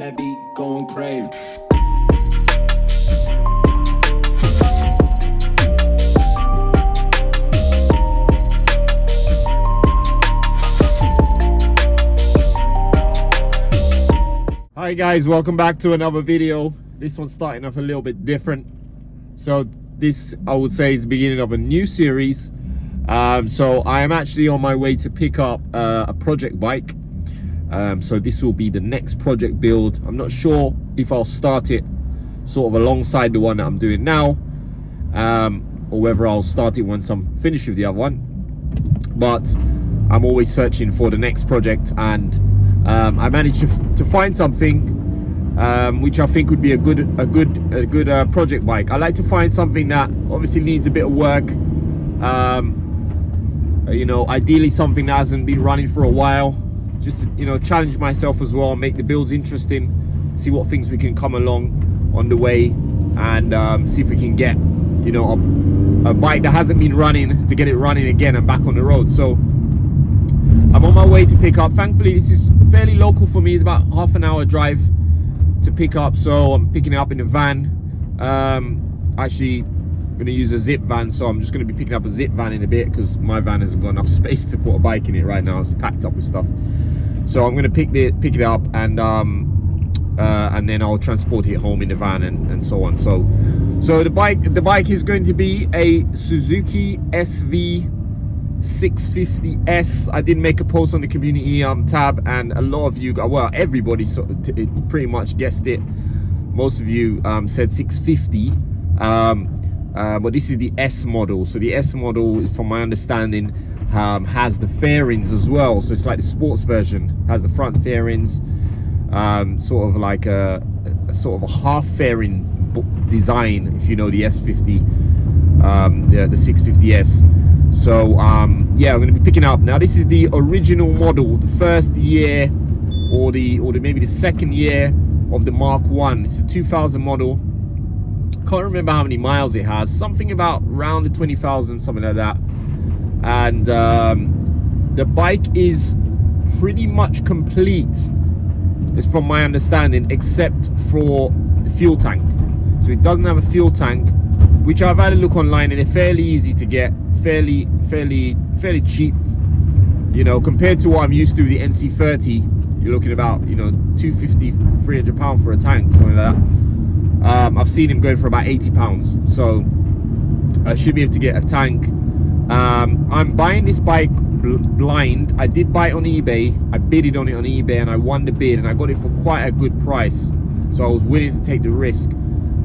That beat going crazy. Hi guys, welcome back to another video. This one's starting off a little bit different. So this, I would say, is the beginning of a new series. So I am actually on my way to pick up a project bike. So this will be the next project build. I'm not sure if I'll start it sort of alongside the one that I'm doing now, or whether I'll start it once I'm finished with the other one. But I'm always searching for the next project, and I managed to find something which I think would be a good project bike. I like to find something that obviously needs a bit of work. You know, ideally something that hasn't been running for a while, just to, you know, challenge myself as well, make the builds interesting, see what things we can come along on the way, and see if we can get, you know, a bike that hasn't been running, to get it running again and back on the road. So I'm on my way to pick up. Thankfully this is fairly local for me. It's about half an hour drive to pick up, so I'm picking it up in a van. Actually going to use a zip van, so I'm just going to be picking up a zip van in a bit, because my van hasn't got enough space to put a bike in it right now. It's packed up with stuff, so I'm going to pick it up, and then I'll transport it home in the van, and so on. So the bike is going to be a Suzuki SV650s. I did make a post on the community tab, and a lot of you, well, everybody pretty much guessed it. Most of you said 650. But this is the S model. So the S model, from my understanding, has the fairings as well. So it's like the sports version, has the front fairings, sort of like a sort of a half fairing design, if you know the S50, the 650S. So yeah, I'm going to be picking up. Now this is the original model, the first year, or maybe the second year of the Mark 1. It's a 2000 model. Can't remember how many miles it has, something about around the 20,000, something like that. And the bike is pretty much complete, is from my understanding, except for the fuel tank. So it doesn't have a fuel tank, which I've had a look online, and they're fairly easy to get, fairly cheap, you know, compared to what I'm used to with the NC30. You're looking about, you know, £250, £300 for a tank, something like that. I've seen him going for about £80, so I should be able to get a tank. I'm buying this bike blind. I did buy it on eBay. I bidded on it on eBay, and I won the bid, and I got it for quite a good price, so I was willing to take the risk.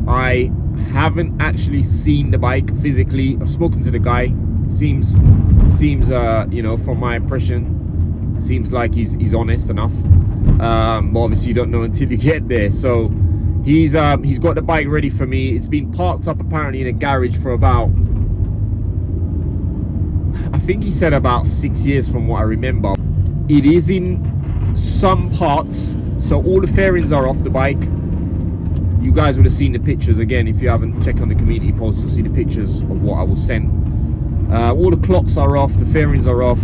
I haven't actually seen the bike physically. I've spoken to the guy. Seems you know, from my impression, seems like he's honest enough, but obviously you don't know until you get there. So he's got the bike ready for me. It's been parked up apparently in a garage for about, I think he said about 6 years from what I remember. It is in some parts, so all the fairings are off the bike. You guys would have seen the pictures. Again, if you haven't checked on the community post, you'll see the pictures of what I was sent. All the clocks are off, the fairings are off,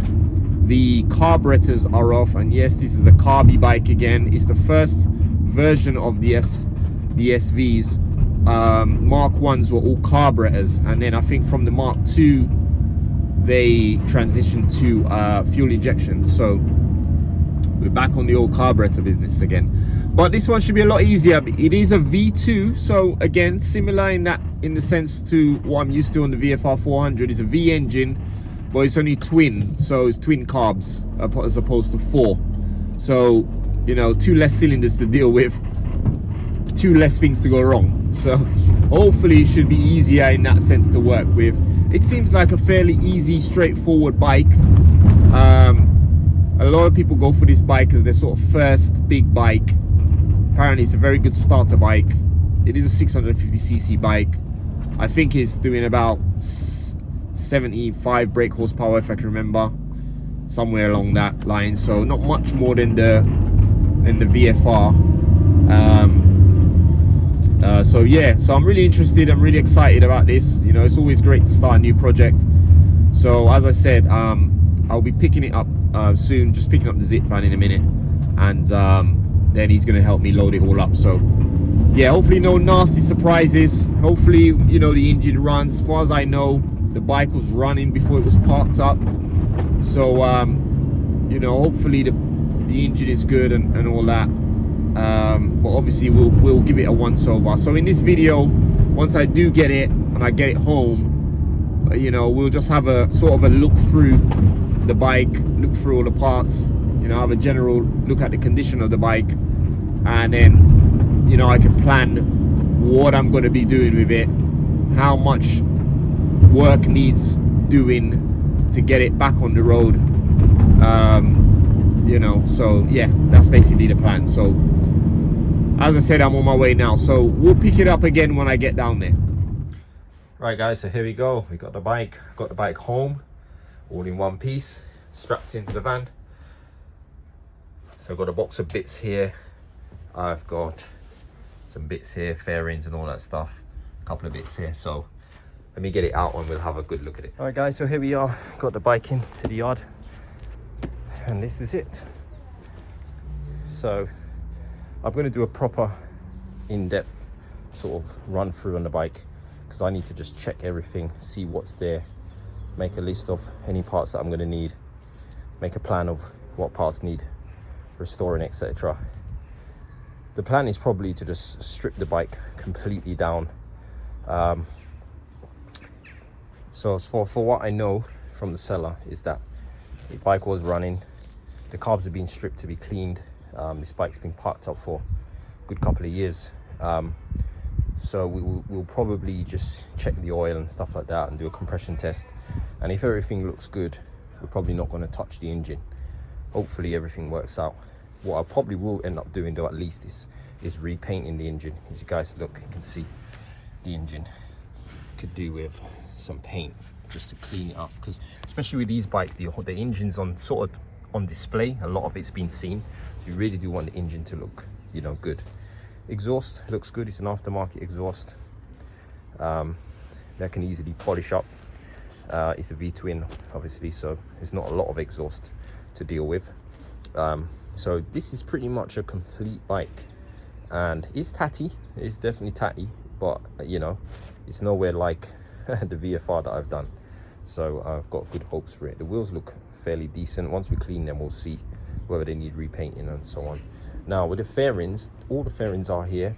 the carburetors are off, and yes, this is a carby bike again. It's the first version of the SVs. Mark 1s were all carburetors, and then I think from the Mark 2 they transitioned to fuel injection. So we're back on the old carburetor business again. But this one should be a lot easier. It is a V2, so again, similar in the sense to what I'm used to on the VFR 400. It's a V engine, but it's only twin, so it's twin carbs as opposed to 4. So, you know, 2 less cylinders to deal with, 2 less things to go wrong. So hopefully it should be easier in that sense to work with. It seems like a fairly easy, straightforward bike. A lot of people go for this bike as their sort of first big bike. Apparently it's a very good starter bike. It is a 650cc bike. I think it's doing about 75 brake horsepower, if I can remember, somewhere along that line. So not much more than the VFR. So yeah, so I'm really interested. I'm really excited about this. You know, it's always great to start a new project. So as I said, I'll be picking it up soon. Just picking up the zip van in a minute, and then he's going to help me load it all up. So yeah, hopefully no nasty surprises. Hopefully, you know, the engine runs. As far as I know, the bike was running before it was parked up. So you know, hopefully the engine is good and all that. But obviously we'll give it a once over. So in this video, once I do get it and I get it home, you know, we'll just have a sort of a look through the bike, look through all the parts, you know, have a general look at the condition of the bike, and then, you know, I can plan what I'm going to be doing with it, how much work needs doing to get it back on the road, you know. So yeah, that's basically the plan. So as I said, I'm on my way now, so we'll pick it up again when I get down there. Right guys, so here we go. We got the bike home, all in one piece, strapped into the van. So I've got a box of bits here. I've got some bits here, fairings and all that stuff, a couple of bits here. So let me get it out and we'll have a good look at it. All right guys, so here we are, got the bike in to the yard, and this is it. So I'm going to do a proper in-depth sort of run through on the bike, because I need to just check everything, see what's there, make a list of any parts that I'm going to need, make a plan of what parts need restoring, etc. The plan is probably to just strip the bike completely down. So for what I know from the seller is that the bike was running, the carbs have been stripped to be cleaned. This bike's been parked up for a good couple of years. So we'll probably just check the oil and stuff like that and do a compression test. And if everything looks good, we're probably not going to touch the engine. Hopefully everything works out. What I probably will end up doing though, at least, is repainting the engine. As you guys look, you can see the engine could do with some paint just to clean it up, because especially with these bikes, the engine's on sort of on display. A lot of it's been seen, so you really do want the engine to look, you know, good. Exhaust looks good. It's an aftermarket exhaust that can easily polish up. It's a V-twin obviously, so there's not a lot of exhaust to deal with. So this is pretty much a complete bike, and it's tatty, it's definitely tatty, but you know, it's nowhere like the VFR that I've done. So I've got good hopes for it. The wheels look fairly decent. Once we clean them, we'll see whether they need repainting and so on. Now with the fairings, all the fairings are here.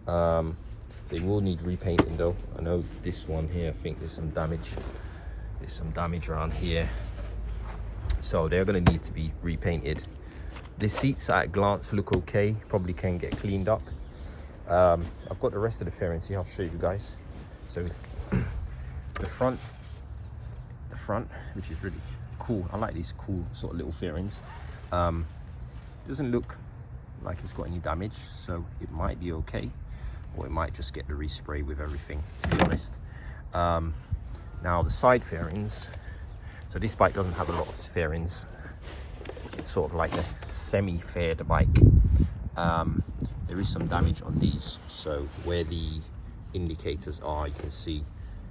They will need repainting though. I know this one here, I think there's some damage. There's some damage around here, so they're going to need to be repainted. The seats at a glance look okay, probably can get cleaned up. I've got the rest of the fairings here, I'll show you guys. So the front, which is really cool. I like these cool sort of little fairings. Doesn't look like it's got any damage, so it might be okay, or it might just get the respray with everything, to be honest. Now the side fairings, so this bike doesn't have a lot of fairings. It's sort of like a semi-faired bike. There is some damage on these, so where the indicators are, you can see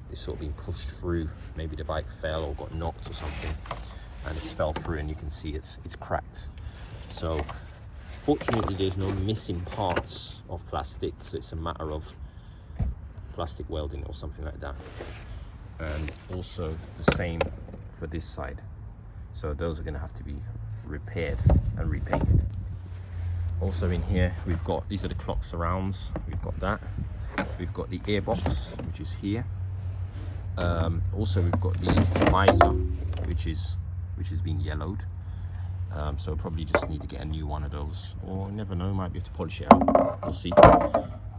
they've sort of been pushed through. Maybe the bike fell or got knocked or something, and it's fell through, and you can see it's cracked. So fortunately there's no missing parts of plastic, so it's a matter of plastic welding or something like that. And also the same for this side, so those are going to have to be repaired and repainted. Also in here we've got, these are the clock surrounds, we've got that, we've got the airbox which is here. Also we've got the visor which has been yellowed, so probably just need to get a new one of those, or never know, might be able to polish it out, we'll see.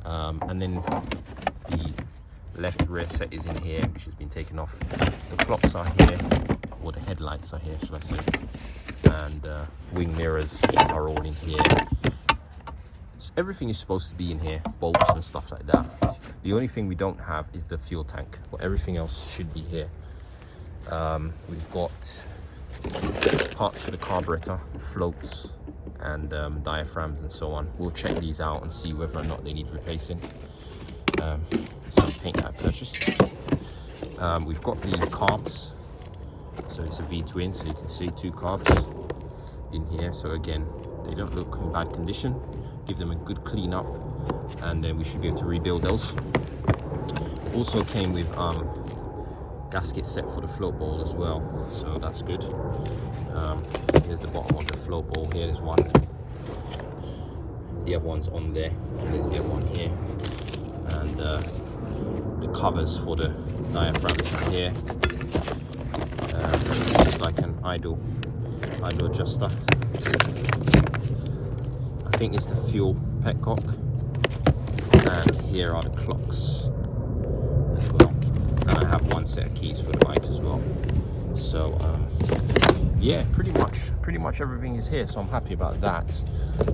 And then the left rear set is in here, which has been taken off. The clocks are here, or the headlights are here, should I say, and wing mirrors are all in here. So everything is supposed to be in here, bolts and stuff like that. The only thing we don't have is the fuel tank, but everything else should be here. We've got parts for the carburetor, floats and diaphragms and so on. We'll check these out and see whether or not they need replacing. Some paint that I purchased. We've got the carbs, so it's a V-twin, so you can see two carbs in here. So again, they don't look in bad condition. give them a good clean up, and then we should be able to rebuild those. Also came with gasket set for the float bowl as well, so that's good. Here's the bottom of the float bowl. Here there's one, the other one's on there, and there's the other one here, and the covers for the diaphragms are here. It's just like an idle adjuster. I think it's the fuel petcock, and here are the clocks as well, and I have one set of keys for the bike as well. So yeah, pretty much everything is here, so I'm happy about that.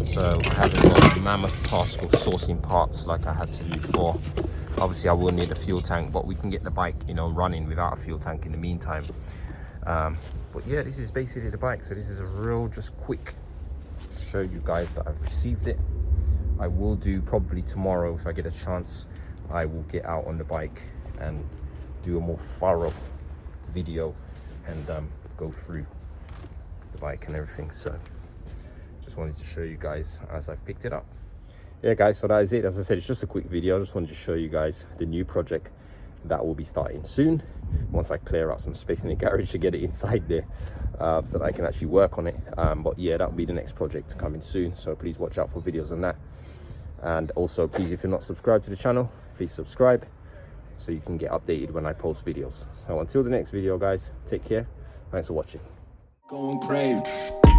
So I haven't got a mammoth task of sourcing parts like I had to do before. Obviously I will need a fuel tank, but we can get the bike, you know, running without a fuel tank in the meantime. But yeah, this is basically the bike. So this is a real just quick show you guys that I've received it. I will do probably tomorrow, if I get a chance, I will get out on the bike and do a more thorough video and go through the bike and everything. So just wanted to show you guys as I've picked it up. Yeah guys, so that is it. As I said, it's just a quick video. I just wanted to show you guys the new project that will be starting soon, once I clear out some space in the garage to get it inside there, so that I can actually work on it. But yeah, that will be the next project coming soon, so please watch out for videos on that. And also, please, if you're not subscribed to the channel, please subscribe so you can get updated when I post videos. So until the next video guys, take care. Thanks for watching. Going crazy.